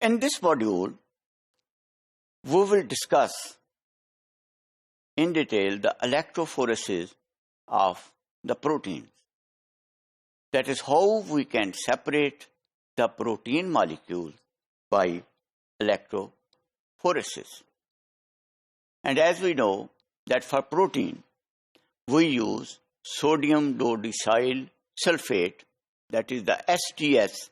In this module, we will discuss in detail the electrophoresis of the proteins. That is how we can separate the protein molecule by electrophoresis. And as we know that for protein, we use sodium dodecyl sulphate, that is the SDS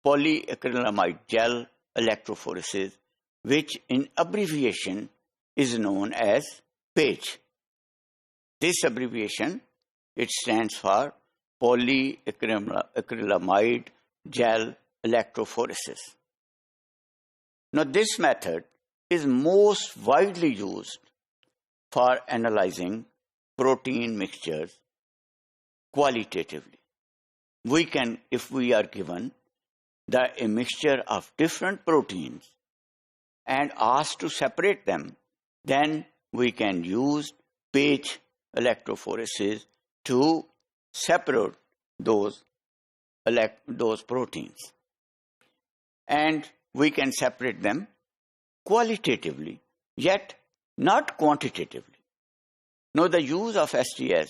polyacrylamide gel electrophoresis, which in abbreviation is known as PAGE. This abbreviation, it stands for polyacrylamide gel electrophoresis. Now this method is most widely used for analyzing protein mixtures qualitatively. We can, if we are given a mixture of different proteins and asked to separate them, then we can use PAGE electrophoresis to separate those proteins. And we can separate them qualitatively, yet not quantitatively. Now the use of SDS,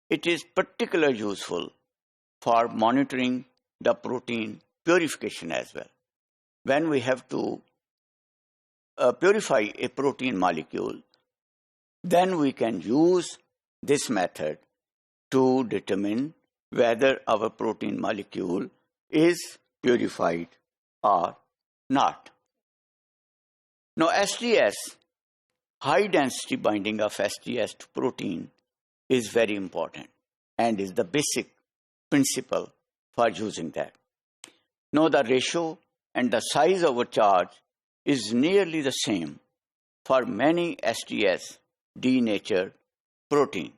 it is particularly useful for monitoring the protein purification as well. When we have to purify a protein molecule, then we can use this method to determine whether our protein molecule is purified or not. Now SDS, high density binding of SDS to protein is very important and is the basic principle for using that. Now the ratio and the size of a charge is nearly the same for many SDS denatured protein.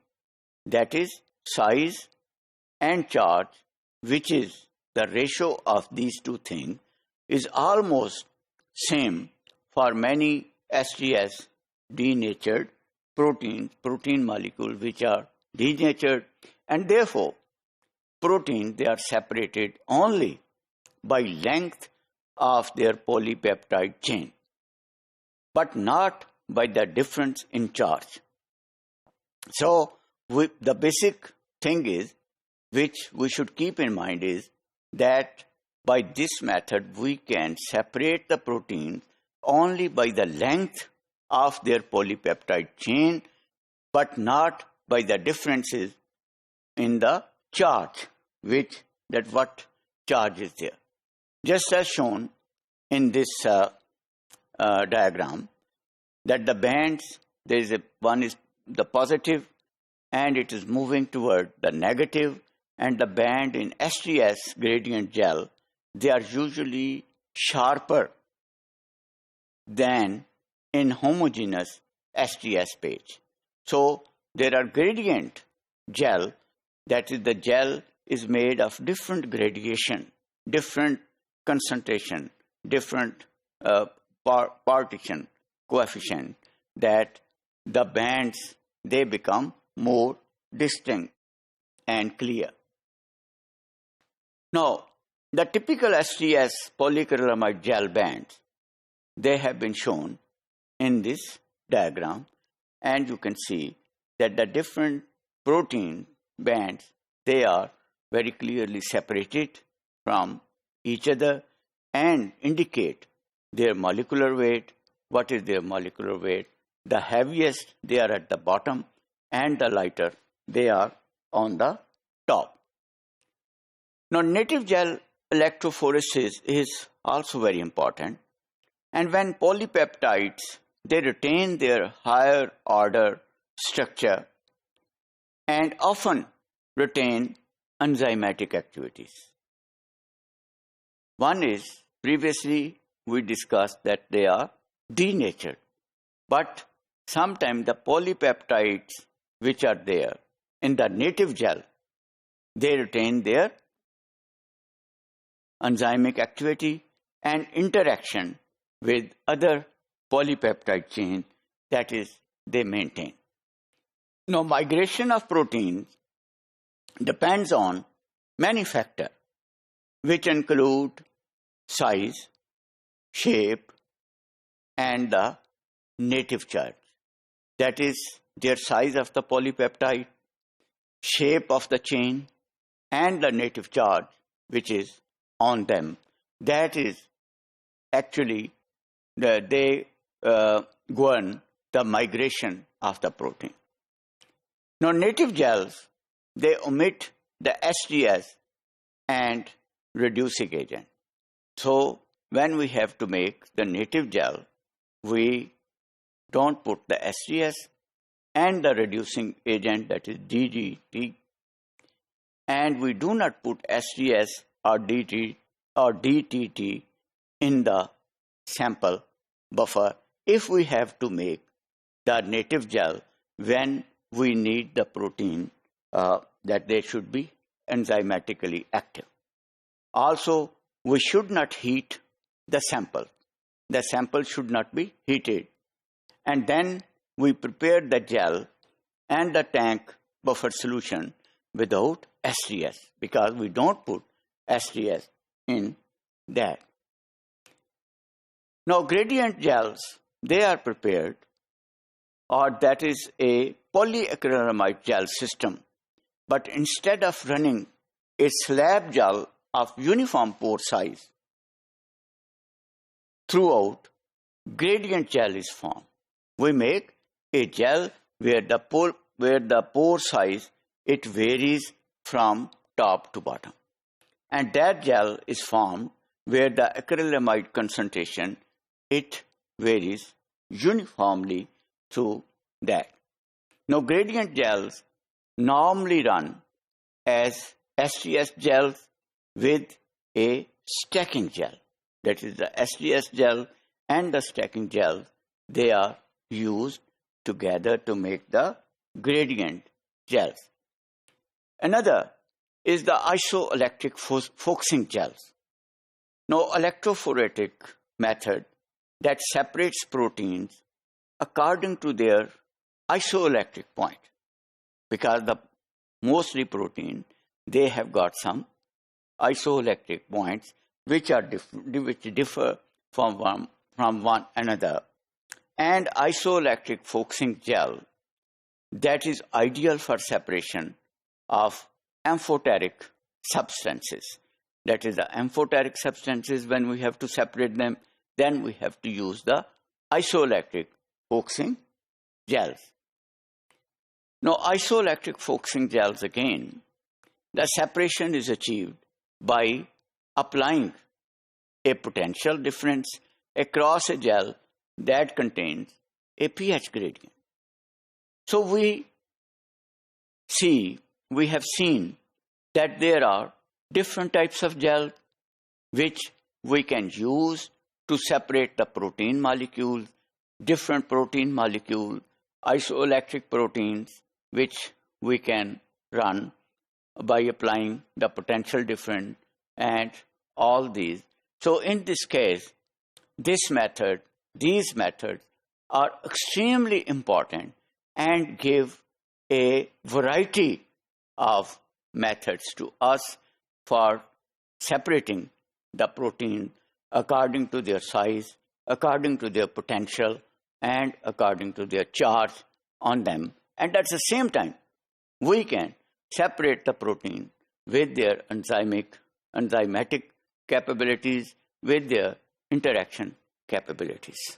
That is, size and charge, which is the ratio of these two things, is almost same for many SDS denatured protein molecules which are denatured, and therefore protein, they are separated only by length of their polypeptide chain, but not by the difference in charge. So the basic thing is, which we should keep in mind, is that by this method we can separate the proteins only by the length of their polypeptide chain, but not by the differences in the charge, what charge is there. Just as shown in this diagram, that the bands, one is the positive and it is moving toward the negative, and the band in SDS gradient gel, they are usually sharper than in homogeneous SDS PAGE. So there are gradient gel, that is the gel is made of different gradation, different concentration, different partition coefficient, that the bands, they become more distinct and clear. Now, the typical SDS polyacrylamide gel bands, they have been shown in this diagram, and you can see that the different protein bands, they are very clearly separated from each other and indicate their molecular weight. What is their molecular weight? The heaviest, they are at the bottom, and the lighter, they are on the top. Now, native gel electrophoresis is also very important. And when polypeptides, they retain their higher order structure and often retain enzymatic activities. One is, previously we discussed that they are denatured, but sometimes the polypeptides which are there in the native gel, they retain their enzymic activity and interaction with other polypeptide chain, that is, they maintain. Now, migration of proteins depends on many factors, which include size, shape, and the native charge. That is their size of the polypeptide, shape of the chain, and the native charge which is on them. That is actually they govern the migration of the protein. Now, native gels, they omit the SDS and reducing agent. So, when we have to make the native gel, we don't put the SDS and the reducing agent, that is DDT, and we do not put SDS or DTT in the sample buffer if we have to make the native gel when we need the protein that they should be enzymatically active. Also, we should not heat the sample. The sample should not be heated. And then we prepare the gel and the tank buffer solution without SDS, because we don't put SDS in that. Now, gradient gels, they are prepared, or that is a polyacrylamide gel system. But instead of running a slab gel of uniform pore size throughout, gradient gel is formed. We make a gel where the pore size, it varies from top to bottom. And that gel is formed where the acrylamide concentration, it varies uniformly through that. Now, gradient gels normally run as SDS gels with a stacking gel. That is, the SDS gel and the stacking gel, they are used together to make the gradient gels. Another is the isoelectric focusing gels. Now, electrophoretic method that separates proteins according to their isoelectric point, because the mostly protein, they have got some isoelectric points which differ from one another. And isoelectric focusing gel, that is ideal for separation of amphoteric substances. That is, the amphoteric substances, when we have to separate them, then we have to use the isoelectric focusing gels. Now, isoelectric focusing gels, again, the separation is achieved by applying a potential difference across a gel that contains a pH gradient. So we have seen that there are different types of gel which we can use to separate the protein molecules, different protein molecules, isoelectric proteins, which we can run by applying the potential difference and all these. So in this case, these methods are extremely important and give a variety of methods to us for separating the protein according to their size, according to their potential, and according to their charge on them. And at the same time, we can separate the protein with their enzymatic capabilities, with their interaction capabilities.